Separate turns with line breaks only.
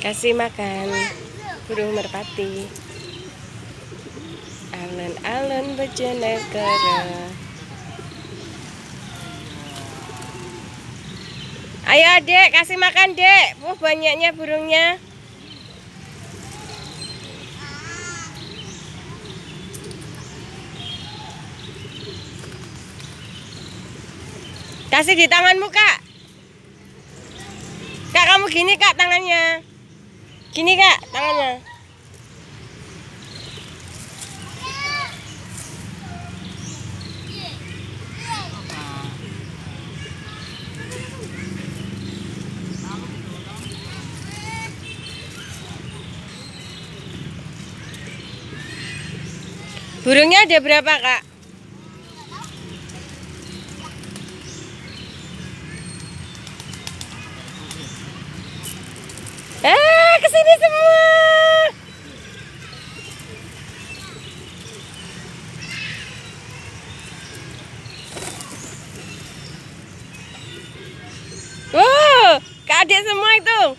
Kasih makan burung merpati. Alun-alun Bojonegoro. Ayo Dek, kasih makan Dek. Wah, banyaknya burungnya. Kasih di tanganmu, Kak. Kak, kamu gini, Kak, tangannya. Gini, Kak, tangannya. Burungnya ada berapa, Kak? Kesini semua. Wow, Kak Adik semua itu.